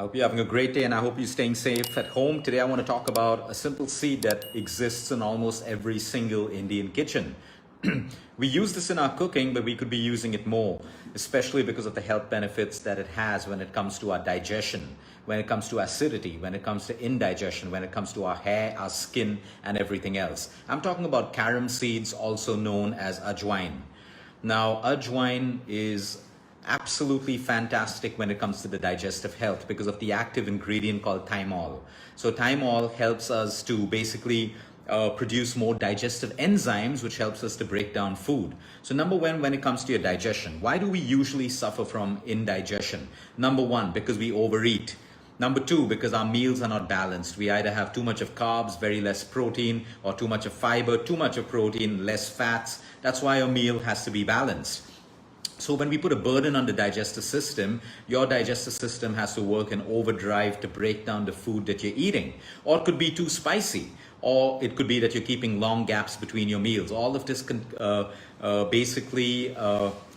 hope you're having a great day and I hope you're staying safe at home. Today I want to talk about a simple seed that exists in almost every single Indian kitchen. We use this in our cooking, but we could be using it more, especially because of the health benefits that it has when it comes to our digestion, when it comes to acidity, when it comes to indigestion, when it comes to our hair, our skin, and everything else. I'm talking about carom seeds, also known as ajwain. Now, ajwain is absolutely fantastic when it comes to the digestive health because of the active ingredient called thymol. So thymol helps us to basically produce more digestive enzymes, which helps us to break down food. So number one, when it comes to your digestion, why do we usually suffer from indigestion? Number one, because we overeat. Number two, because our meals are not balanced. We either have too much of carbs, very less protein, or too much of fiber, too much of protein, less fats. That's why a meal has to be balanced. So when we put a burden on the digestive system, your digestive system has to work in overdrive to break down the food that you're eating. Or it could be too spicy. Or it could be that you're keeping long gaps between your meals. All of this basically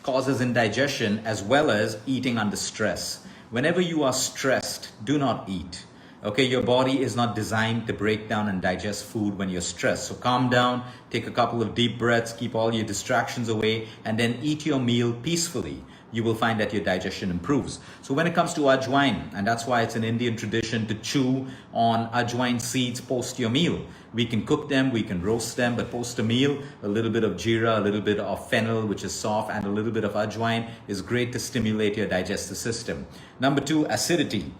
causes indigestion as well as eating under stress. Whenever you are stressed, do not eat. Okay, your body is not designed to break down and digest food when you're stressed. So calm down, take a couple of deep breaths, keep all your distractions away, and then eat your meal peacefully. You will find that your digestion improves. So when it comes to ajwain, and that's why it's an Indian tradition to chew on ajwain seeds post your meal. We can cook them, we can roast them, but post a meal, a little bit of jeera, a little bit of fennel, which is soft, and a little bit of ajwain is great to stimulate your digestive system. Number two, acidity.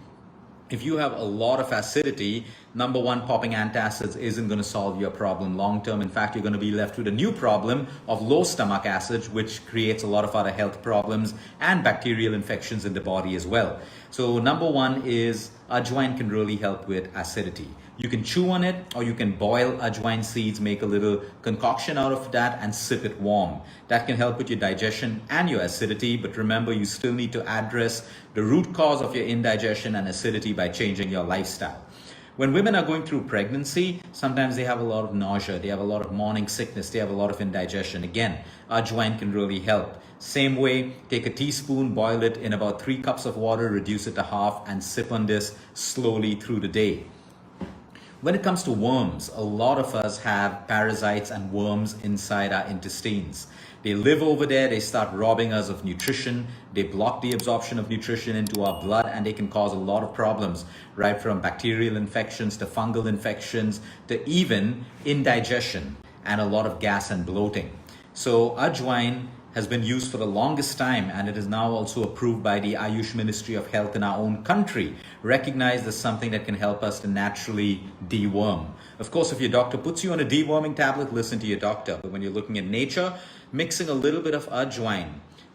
If you have a lot of acidity, number one, popping antacids isn't going to solve your problem long term. In fact, you're going to be left with a new problem of low stomach acid, which creates a lot of other health problems and bacterial infections in the body as well. So number one is ajwain can really help with acidity. You can chew on it or you can boil ajwain seeds, make a little concoction out of that and sip it warm. That can help with your digestion and your acidity, but remember you still need to address the root cause of your indigestion and acidity by changing your lifestyle. When women are going through pregnancy, sometimes they have a lot of nausea, they have a lot of morning sickness, they have a lot of indigestion. Again, ajwain can really help. Same way, take a teaspoon, boil it in about 3 cups of water, reduce it to half and sip on this slowly through the day. When it comes to worms, a lot of us have parasites and worms inside our intestines. They live over there, they start robbing us of nutrition, they block the absorption of nutrition into our blood, and they can cause a lot of problems, right from bacterial infections to fungal infections to even indigestion and a lot of gas and bloating. So ajwain has been used for the longest time, and it is now also approved by the Ayush Ministry of Health in our own country, recognized as something that can help us to naturally deworm. Of course, if your doctor puts you on a deworming tablet, listen to your doctor. But when you're looking at nature, mixing a little bit of ajwain,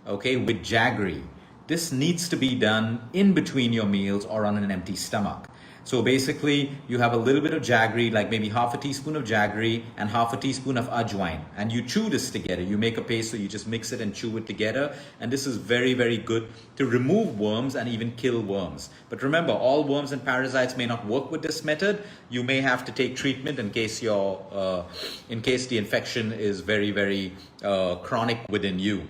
okay, with jaggery, this needs to be done in between your meals or on an empty stomach. So basically, you have a little bit of jaggery, like maybe half a teaspoon of jaggery and half a teaspoon of ajwain. And you chew this together. You make a paste, so you just mix it and chew it together. And this is very, very good to remove worms and even kill worms. But remember, all worms and parasites may not work with this method. You may have to take treatment in case the infection is very, very chronic within you.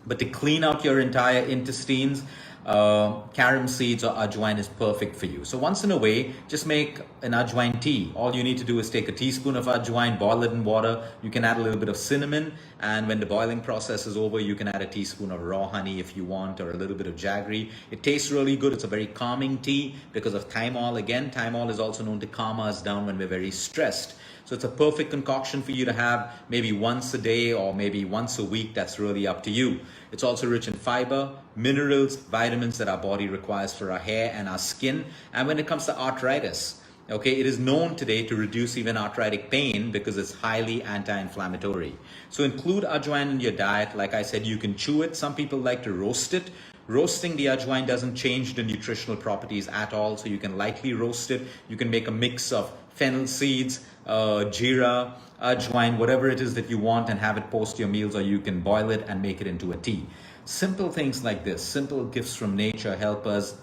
But to clean out your entire intestines, carom seeds or ajwain is perfect for you. So once in a way, just make an ajwain tea. All you need to do is take a teaspoon of ajwain, boil it in water. You can add a little bit of cinnamon, and when the boiling process is over, you can add a teaspoon of raw honey if you want, or a little bit of jaggery. It tastes really good. It's a very calming tea because of thymol. Again, thymol is also known to calm us down when we're very stressed. So it's a perfect concoction for you to have maybe once a day or maybe once a week. That's really up to you. It's also rich in fiber, minerals, vitamins that our body requires for our hair and our skin. And when it comes to arthritis, okay, it is known today to reduce even arthritic pain because it's highly anti-inflammatory. So include ajwain in your diet. Like I said, you can chew it. Some people like to roast it. Roasting the ajwain doesn't change the nutritional properties at all. So you can lightly roast it. You can make a mix of fennel seeds, jeera, ajwain, whatever it is that you want, and have it post your meals, or you can boil it and make it into a tea. Simple things like this, simple gifts from nature help us.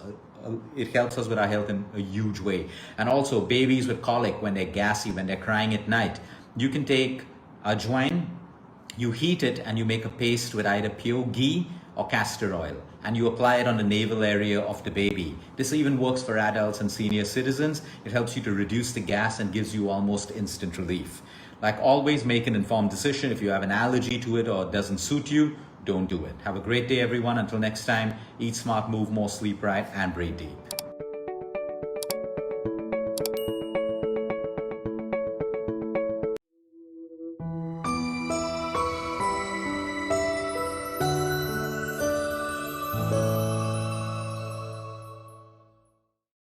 It helps us with our health in a huge way. And also babies with colic, when they're gassy, when they're crying at night, you can take ajwain, you heat it, and you make a paste with either pure ghee or castor oil, and you apply it on the navel area of the baby. This even works for adults and senior citizens. It helps you to reduce the gas and gives you almost instant relief. Like always, make an informed decision. If you have an allergy to it or it doesn't suit you, don't do it. Have a great day, everyone. Until next time, eat smart, move more, sleep right, and breathe deep.